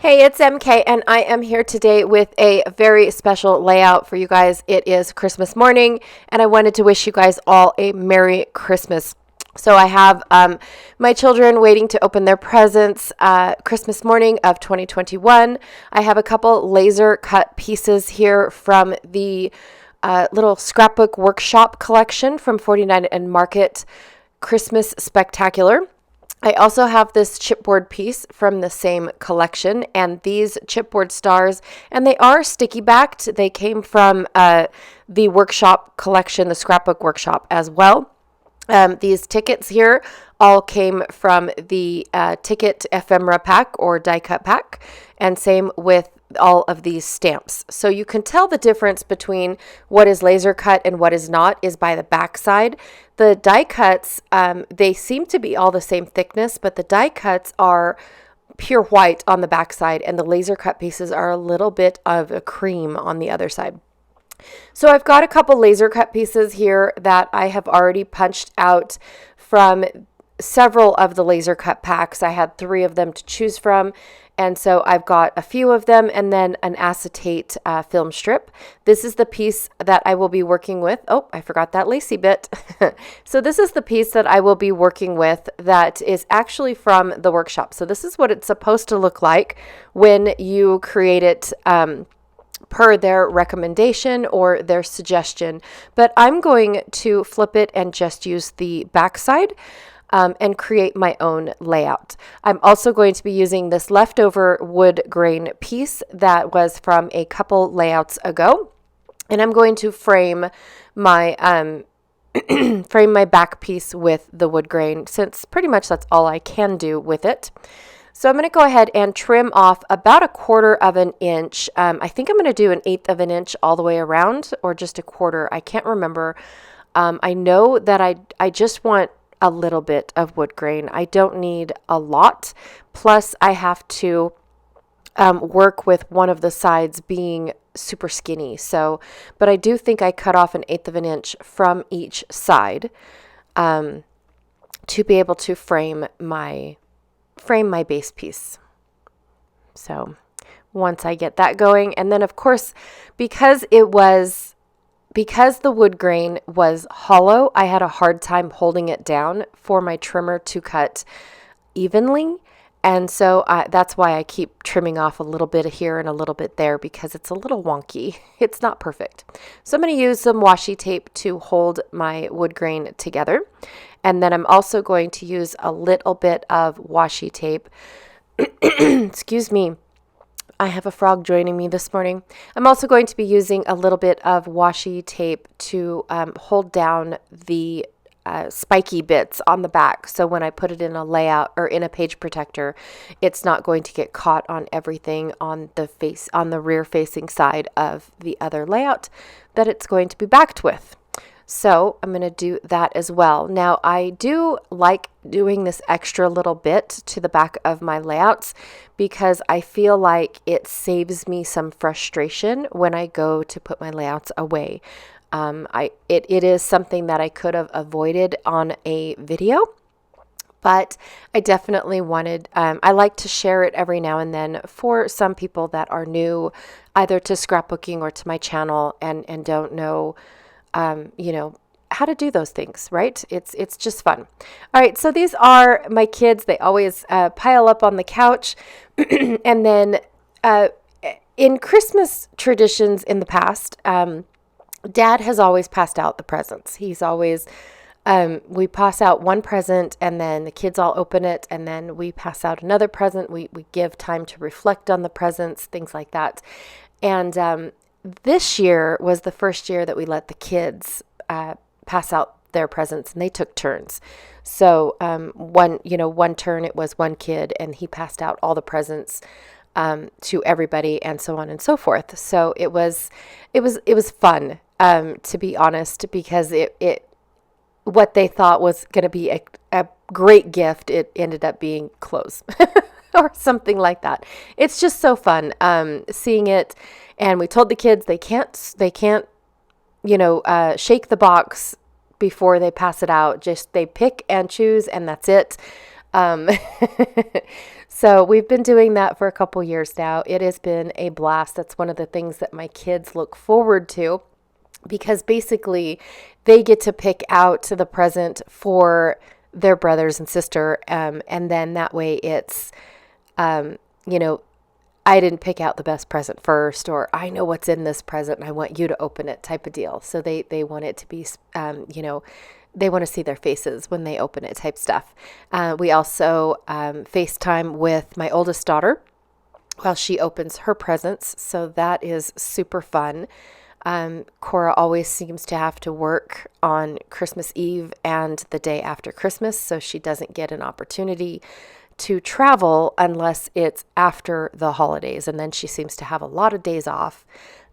Hey, it's MK, and I am here today with a very special layout for you guys. It is Christmas morning, and I wanted to wish you guys all a Merry Christmas. So I have my children waiting to open their presents Christmas morning of 2021. I have a couple laser cut pieces here from the little scrapbook workshop collection from 49 and Market Christmas Spectacular. I also have this chipboard piece from the same collection, and these chipboard stars, and they are sticky backed. They came from the workshop collection, the scrapbook workshop as well. These tickets here all came from the ticket ephemera pack or die cut pack, and same with all of these stamps. So you can tell the difference between what is laser cut and what is not is by the back side. The die cuts, they seem to be all the same thickness, but the die cuts are pure white on the back side, and the laser cut pieces are a little bit of a cream on the other side. So I've got a couple laser cut pieces here that I have already punched out from several of the laser cut packs. I had 3 of them to choose from. And so I've got a few of them and then an acetate film strip. This is the piece that I will be working with. Oh, I forgot that lacy bit. So this is the piece that I will be working with that is actually from the workshop. So this is what it's supposed to look like when you create it per their recommendation or their suggestion. But I'm going to flip it and just use the backside. And create my own layout. I'm also going to be using this leftover wood grain piece that was from a couple layouts ago, and I'm going to frame my frame my back piece with the wood grain, since pretty much that's all I can do with it. So I'm going to go ahead and trim off about 1/4 of an inch. I think I'm going to do 1/8 of an inch all the way around, or just 1/4. I can't remember. I know that I just want a little bit of wood grain. I don't need a lot. Plus, I have to work with one of the sides being super skinny. So, but I do think I cut off 1/8 of an inch from each side to be able to frame my base piece. So once I get that going, and then of course, because the wood grain was hollow, I had a hard time holding it down for my trimmer to cut evenly. And so that's why I keep trimming off a little bit here and a little bit there, because it's a little wonky. It's not perfect. So I'm going to use some washi tape to hold my wood grain together. And then I'm also going to use a little bit of washi tape. Excuse me. I have a frog joining me this morning. I'm also going to be using a little bit of washi tape to hold down the spiky bits on the back. So when I put it in a layout or in a page protector, it's not going to get caught on everything on the rear facing side of the other layout that it's going to be backed with. So I'm going to do that as well. Now, I do like doing this extra little bit to the back of my layouts because I feel like it saves me some frustration when I go to put my layouts away. It is something that I could have avoided on a video, but I definitely wanted, I like to share it every now and then for some people that are new either to scrapbooking or to my channel and don't know how to do those things, right? It's just fun. All right, so these are my kids. They always pile up on the couch. And then in Christmas traditions in the past, Dad has always passed out the presents. He's always, we pass out one present and then the kids all open it, and then we pass out another present. We give time to reflect on the presents, things like that. And this year was the first year that we let the kids pass out their presents, and they took turns. So one turn it was one kid, and he passed out all the presents to everybody, and so on and so forth. So it was fun, to be honest, because it what they thought was going to be a great gift, it ended up being clothes or something like that. It's just so fun seeing it. And we told the kids they can't shake the box before they pass it out. Just they pick and choose, and that's it. So we've been doing that for a couple years now. It has been a blast. That's one of the things that my kids look forward to because basically they get to pick out the present for their brothers and sister. And then that way it's, you know, I didn't pick out the best present first, or I know what's in this present and I want you to open it type of deal. So they want it to be, they want to see their faces when they open it type stuff. We also FaceTime with my oldest daughter while she opens her presents. So that is super fun. Cora always seems to have to work on Christmas Eve and the day after Christmas, so she doesn't get an opportunity to travel unless it's after the holidays. And then she seems to have a lot of days off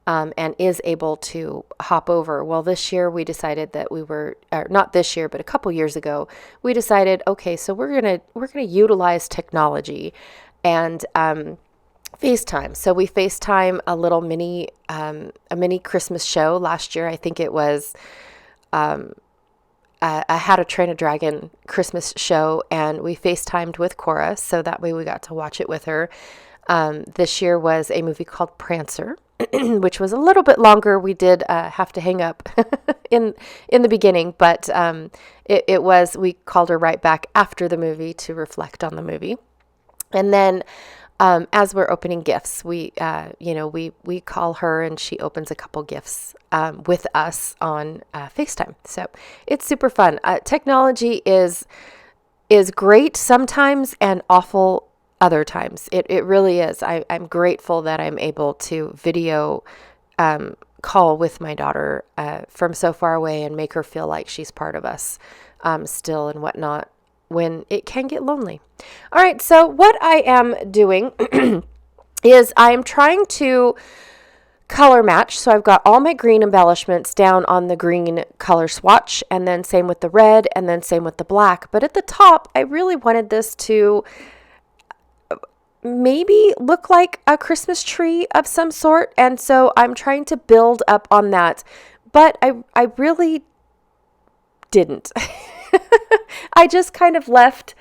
and is able to hop over. Well, this year we decided that we were, or not this year, but a couple years ago, we decided, okay, so we're gonna utilize technology and FaceTime. So we FaceTime a little mini Christmas show last year. I think it was a How to Train a Dragon Christmas show, and we FaceTimed with Cora, so that way we got to watch it with her. This year was a movie called Prancer, which was a little bit longer. We did have to hang up in the beginning, but we called her right back after the movie to reflect on the movie. And then as we're opening gifts, we call her and she opens a couple gifts with us on FaceTime. So it's super fun. Technology is great sometimes and awful other times. It really is. I'm grateful that I'm able to video call with my daughter from so far away and make her feel like she's part of us still and whatnot, when it can get lonely. All right, so what I am doing is I'm trying to color match. So I've got all my green embellishments down on the green color swatch, and then same with the red, and then same with the black. But at the top, I really wanted this to maybe look like a Christmas tree of some sort, and so I'm trying to build up on that. But I really didn't. I just kind of left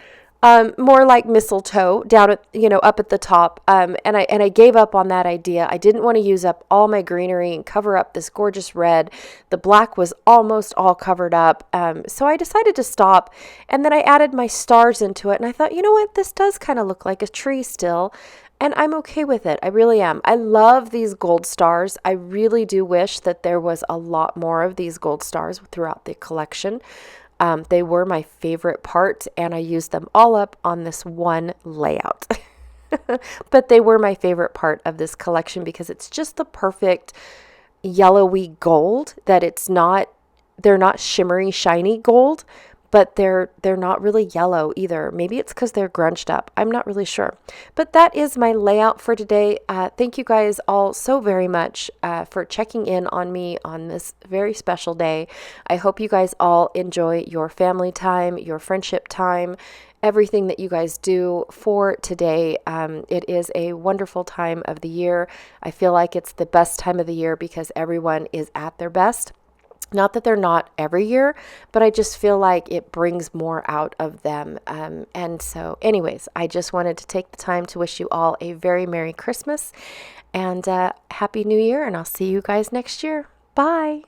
more like mistletoe down at, up at the top. And I gave up on that idea. I didn't want to use up all my greenery and cover up this gorgeous red. The black was almost all covered up. So I decided to stop, and then I added my stars into it. And I thought, you know what? This does kind of look like a tree still. And I'm okay with it. I really am. I love these gold stars. I really do wish that there was a lot more of these gold stars throughout the collection. They were my favorite part, and I used them all up on this one layout. But they were my favorite part of this collection because it's just the perfect yellowy gold that they're not shimmery, shiny gold, but they're not really yellow either. Maybe it's because they're grunched up. I'm not really sure. But that is my layout for today. Thank you guys all so very much for checking in on me on this very special day. I hope you guys all enjoy your family time, your friendship time, everything that you guys do for today. It is a wonderful time of the year. I feel like it's the best time of the year because everyone is at their best. Not that they're not every year, but I just feel like it brings more out of them. And so anyways, I just wanted to take the time to wish you all a very Merry Christmas and Happy New Year, and I'll see you guys next year. Bye.